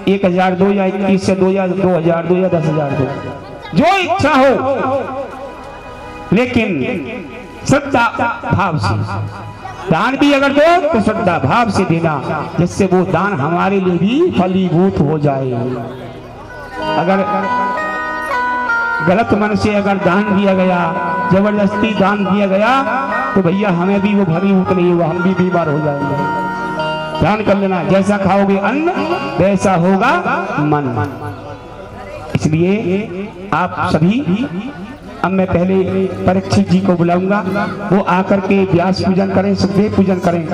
1000 दो या 21 से 2000 दो या 10,000 दो, जो इच्छा हो, लेकिन श्रद्धा भाव से दान भी अगर दो तो श्रद्धा भाव से देना, जिससे वो दान हमारे लिए भी फलीभूत हो जाए। अगर गलत मन से अगर दान दिया गया, जबरदस्ती दान दिया गया, तो भैया हमें भी वो फलीभूत नहीं हुआ, हम भी बीमार हो जाएंगे। ध्यान कर लेना, जैसा खाओगे अन्न वैसा होगा मन। इसलिए आप सभी, अब मैं पहले परीक्षित जी को बुलाऊंगा, वो आकर के व्यास पूजन करें, सुखदेव पूजन करें।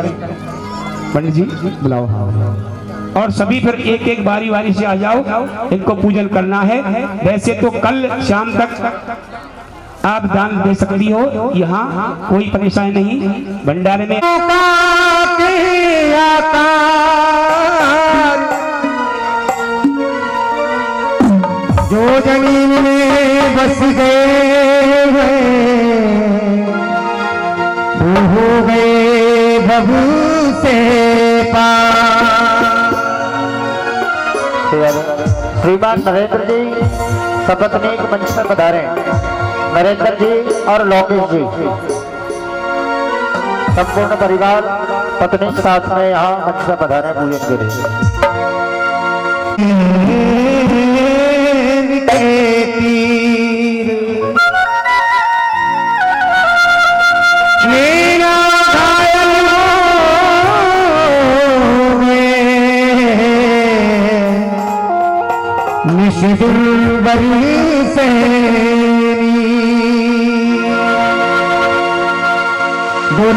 पंडित जी बुलाओ। और सभी फिर एक एक बारी बारी से आ जाओ, इनको पूजन करना है। वैसे तो कल शाम तक आप दान दे सकती हो, यहाँ कोई परेशानी नहीं। भंडारे में जो जमीन में बस गए वो हो गए भव से पार। श्रीमान नरेंद्र जी सपत्नीक मंच पर पधारे। नरेंद्र जी और लोकेश जी, संपूर्ण परिवार पत्नी के साथ में यहाँ मंच पर पधारे पूजन के लिए। धोने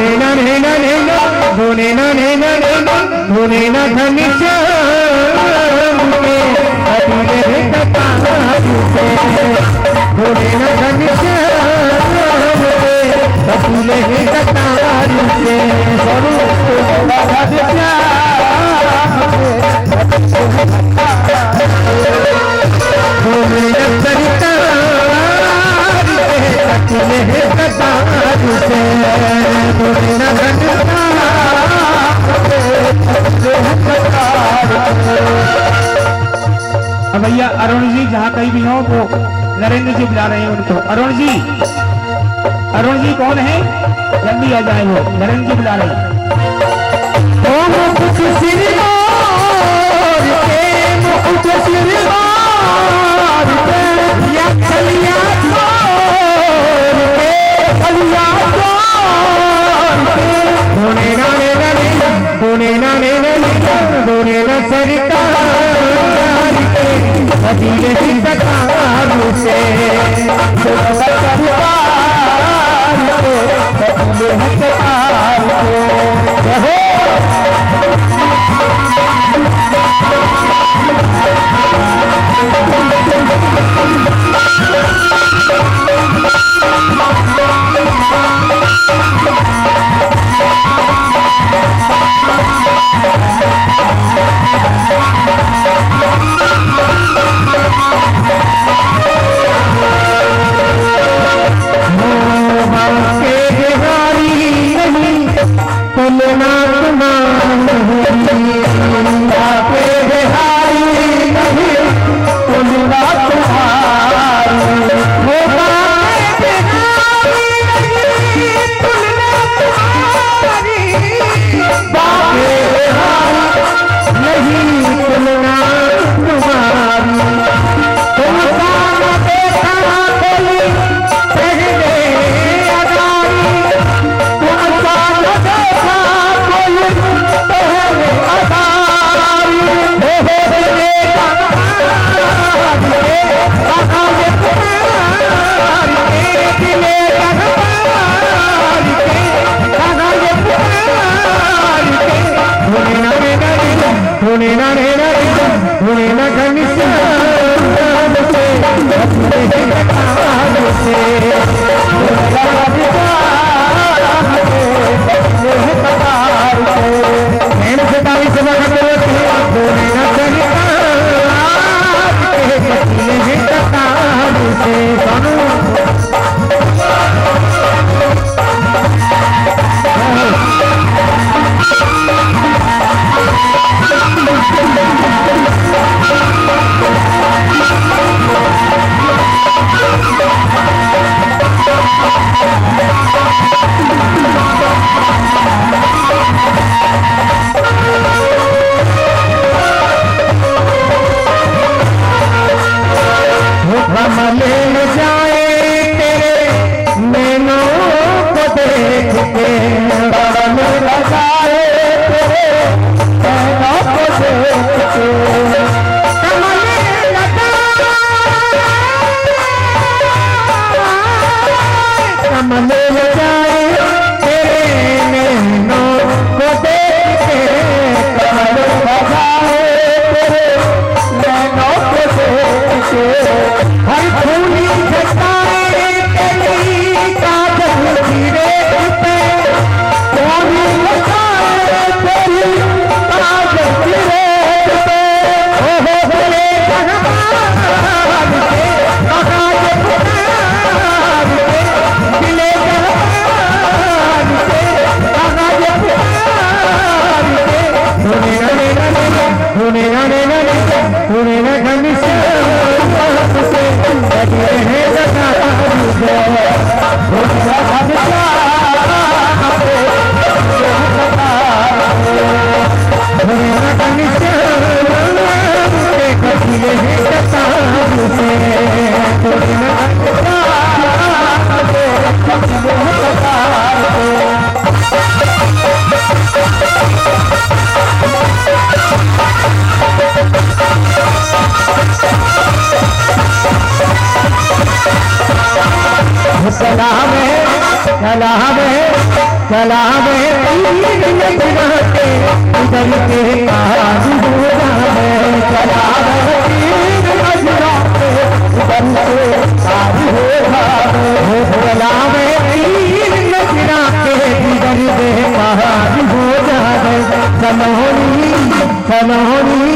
से स्वरूप भगत श्याम बोले सरकार कटले कतार से बोले न अब भैया अरुण जी जहाँ कहीं भी हो वो नरेंद्र जी बुला रहे हैं उनको। अरुण जी कौन है? जल्दी आ जाए, वो नरेंद्र जी बुला रहे हैं। ओम कुछ श्रीमान के मुकुट श्रीमान के या कलिया छोड़ के कलिया छोड़ के बोले ना सरकार के अधीर सरकार से सरकार के अधीर सरकार के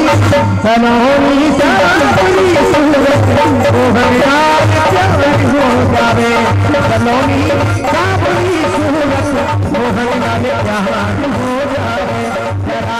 सलोनी सावरी सूरत मोहनलाल प्यार हो जावे सलोनी सावरी सूरत मोहनलाल प्यार हो जावे जरा